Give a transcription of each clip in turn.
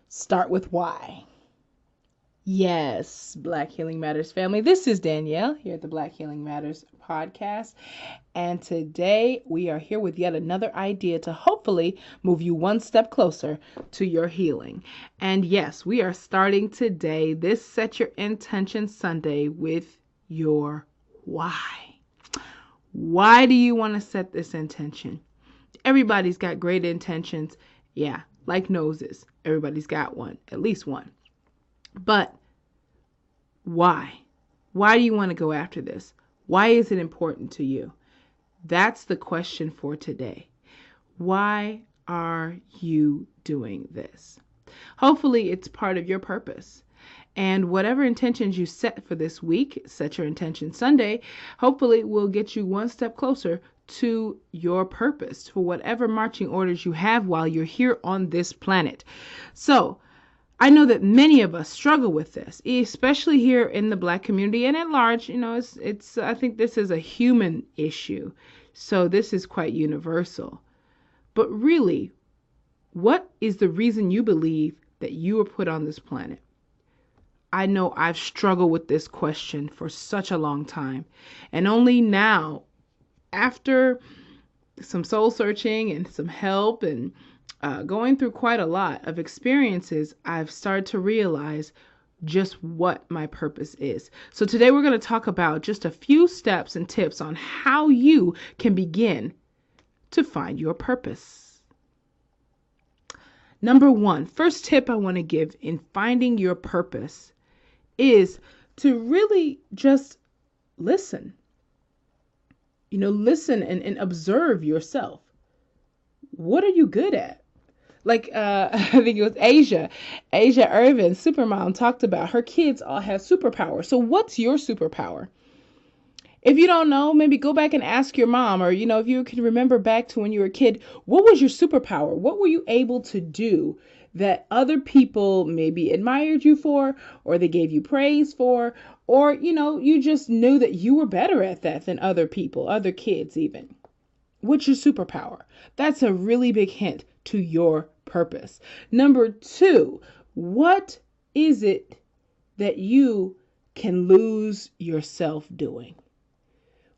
Start with why. Yes, Black Healing Matters family. This is Danielle here at the Black Healing Matters podcast. And today we are here with yet another idea to hopefully move you one step closer to your healing. And yes, we are starting today this Set Your Intention Sunday with your why. Why do you want to set this intention? Everybody's got great intentions. Yeah, like noses. Everybody's got one, at least one. But why? Why do you want to go after this? Why is it important to you? That's the question for today. Why are you doing this? Hopefully, it's part of your purpose. And whatever intentions you set for this week, Set Your Intention Sunday, hopefully will get you one step closer to your purpose for whatever marching orders you have while you're here on this planet. So, I know that many of us struggle with this, especially here in the Black community and at large. It's I think this is a human issue. So this is quite universal. But really, what is the reason you believe that you were put on this planet? I know I've struggled with this question for such a long time. And only now, after some soul searching and some help and going through quite a lot of experiences, I've started to realize just what my purpose is. So today we're going to talk about just a few steps and tips on how you can begin to find your purpose. Number one, first tip I want to give in finding your purpose is to really just listen. Listen and observe yourself. What are you good at? Like, I think it was Asia Irvin, Supermom, talked about her kids all have superpowers. So what's your superpower? If you don't know, maybe go back and ask your mom, or, if you can remember back to when you were a kid, what was your superpower? What were you able to do that other people maybe admired you for, or they gave you praise for, or, you just knew that you were better at that than other people, other kids even. What's your superpower? That's a really big hint to your purpose. Number two, what is it that you can lose yourself doing?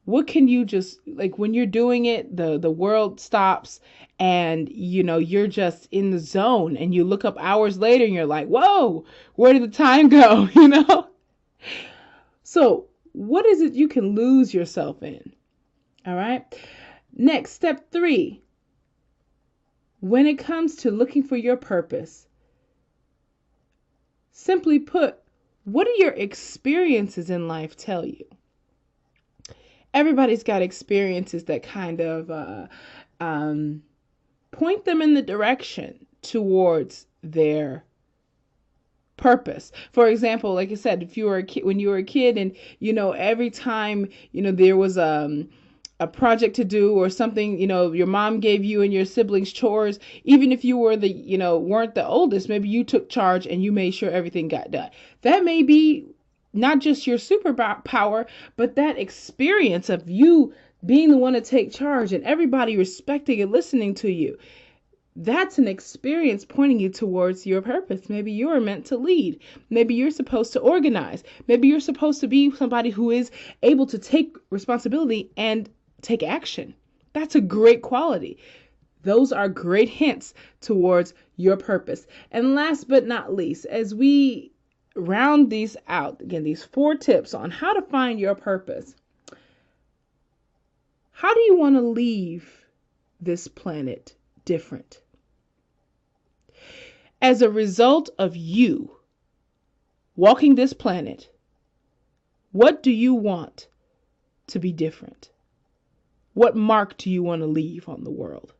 What can you just, like, when you're doing it, the world stops and, you're just in the zone, and you look up hours later and you're like, whoa, where did the time go? So what is it you can lose yourself in? All right. Next, step 3. When it comes to looking for your purpose, simply put, what do your experiences in life tell you? Everybody's got experiences that kind of point them in the direction towards their purpose. For example, like I said, if you were a kid, when you were a kid, and every time there was a project to do or something, your mom gave you and your siblings chores, even if you were weren't the oldest, maybe you took charge and you made sure everything got done. That may be not just your superpower, but that experience of you being the one to take charge and everybody respecting and listening to you. That's an experience pointing you towards your purpose. Maybe you're meant to lead. Maybe you're supposed to organize. Maybe you're supposed to be somebody who is able to take responsibility and take action. That's a great quality. Those are great hints towards your purpose. And last but not least, as we round these out, again, these 4 tips on how to find your purpose. How do you want to leave this planet different? As a result of you walking this planet, what do you want to be different? What mark do you want to leave on the world?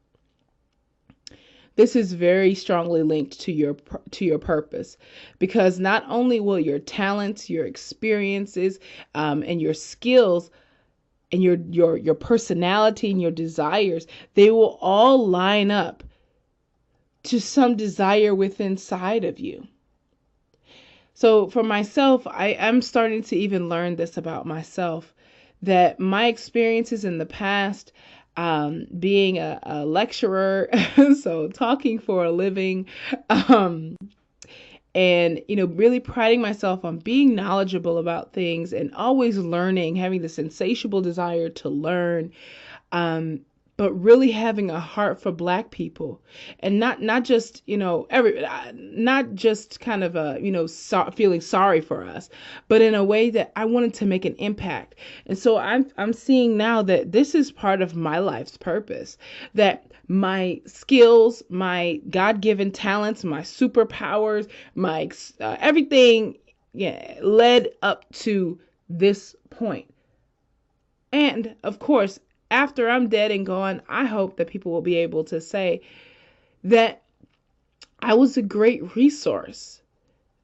This is very strongly linked to your purpose, because not only will your talents, your experiences, and your skills, and your personality and your desires, they will all line up to some desire within inside of you. So for myself, I am starting to even learn this about myself, that my experiences in the past, being a lecturer, so talking for a living, and, really priding myself on being knowledgeable about things and always learning, having this insatiable desire to learn. But really having a heart for Black people, and not just not just kind of feeling sorry for us, but in a way that I wanted to make an impact. And so I'm seeing now that this is part of my life's purpose, that my skills, my God-given talents, my superpowers, my everything, led up to this point. And of course, after I'm dead and gone, I hope that people will be able to say that I was a great resource,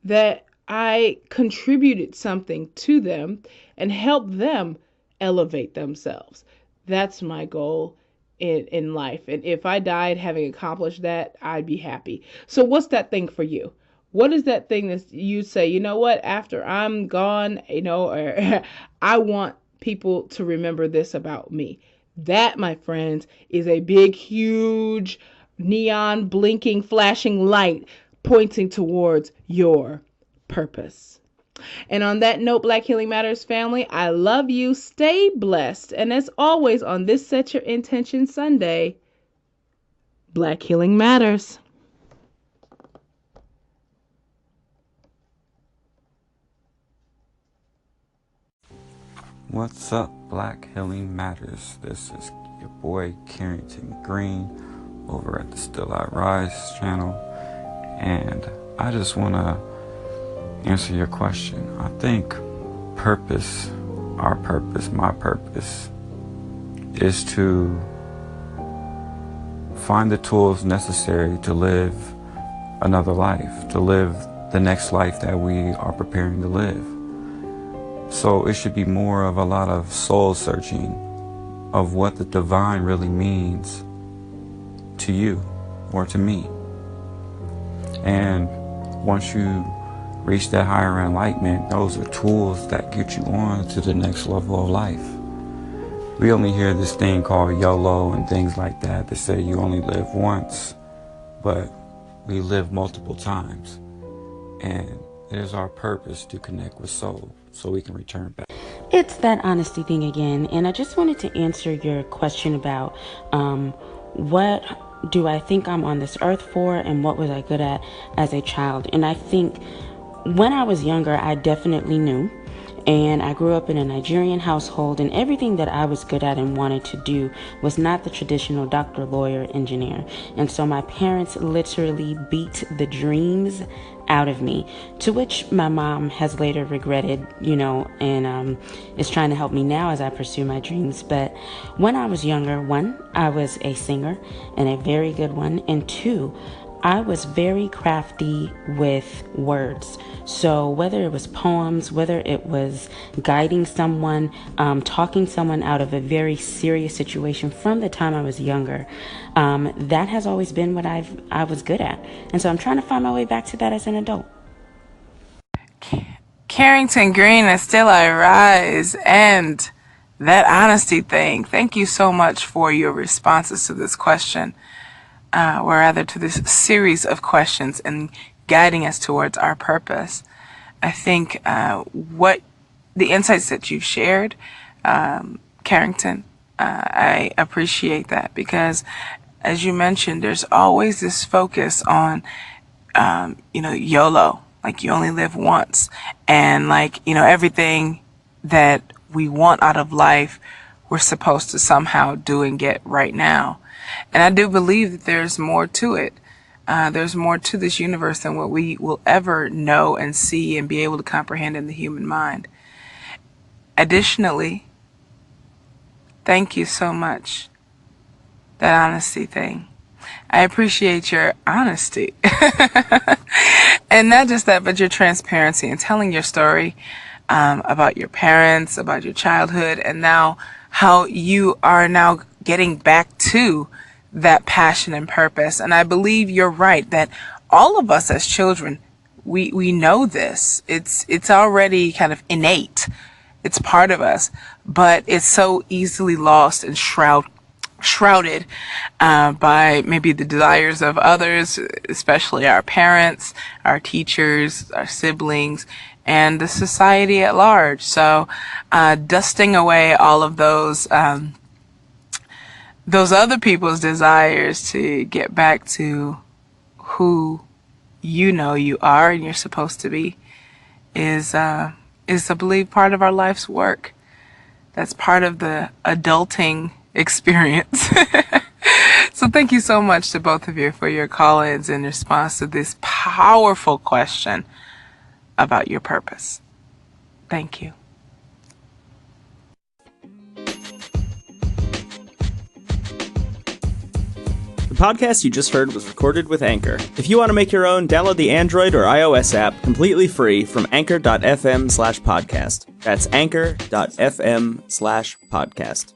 that I contributed something to them and helped them elevate themselves. That's my goal in life. And if I died having accomplished that, I'd be happy. So what's that thing for you? What is that thing that you say, you know what, after I'm gone, or I want people to remember this about me? That, my friends, is a big, huge, neon, blinking, flashing light pointing towards your purpose. And on that note, Black Healing Matters family, I love you. Stay blessed. And as always, on this Set Your Intention Sunday, Black Healing Matters. What's up, Black Healing Matters? This is your boy Carrington Green over at the Still I Rise channel, and I just want to answer your question. I think purpose, our purpose, my purpose, is to find the tools necessary to live another life, to live the next life that we are preparing to live. So it should be more of a lot of soul searching of what the divine really means to you or to me. And once you reach that higher enlightenment, those are tools that get you on to the next level of life. We only hear this thing called YOLO and things like that that say you only live once, but we live multiple times. And it is our purpose to connect with soul so we can return back. It's that honesty thing again, and I just wanted to answer your question about what do I think I'm on this earth for, and what was I good at as a child. And I think when I was younger, I definitely knew. And I grew up in a Nigerian household, and everything that I was good at and wanted to do was not the traditional doctor, lawyer, engineer. And so my parents literally beat the dreams out of me, to which my mom has later regretted, and is trying to help me now as I pursue my dreams. But when I was younger, one, I was a singer, and a very good one, and two, I was very crafty with words. So whether it was poems, whether it was guiding someone, talking someone out of a very serious situation from the time I was younger, that has always been what I was good at. And so I'm trying to find my way back to that as an adult. Carrington Green and Still I Rise, and that honesty thing. Thank you so much for your responses to this question. Or rather to this series of questions and guiding us towards our purpose. I think what the insights that you've shared, Carrington, I appreciate that, because as you mentioned, there's always this focus on, YOLO, like you only live once, and everything that we want out of life, we're supposed to somehow do and get right now. And I do believe that there's more to it. There's more to this universe than what we will ever know and see and be able to comprehend in the human mind. Additionally, thank you so much. That honesty thing. I appreciate your honesty. And not just that, but your transparency and telling your story about your parents, about your childhood, and now how you are now getting back to that passion and purpose. And I believe you're right that all of us as children, we know this. It's already kind of innate. It's part of us, but it's so easily lost and shrouded by maybe the desires of others, especially our parents, our teachers, our siblings, and the society at large. So dusting away all of those other people's desires to get back to who you know you are and you're supposed to be is I believe part of our life's work. That's part of the adulting experience. So thank you so much to both of you for your call-ins in response to this powerful question about your purpose. Thank you. The podcast you just heard was recorded with Anchor. If you want to make your own, download the Android or iOS app completely free from anchor.fm/podcast. That's anchor.fm/podcast.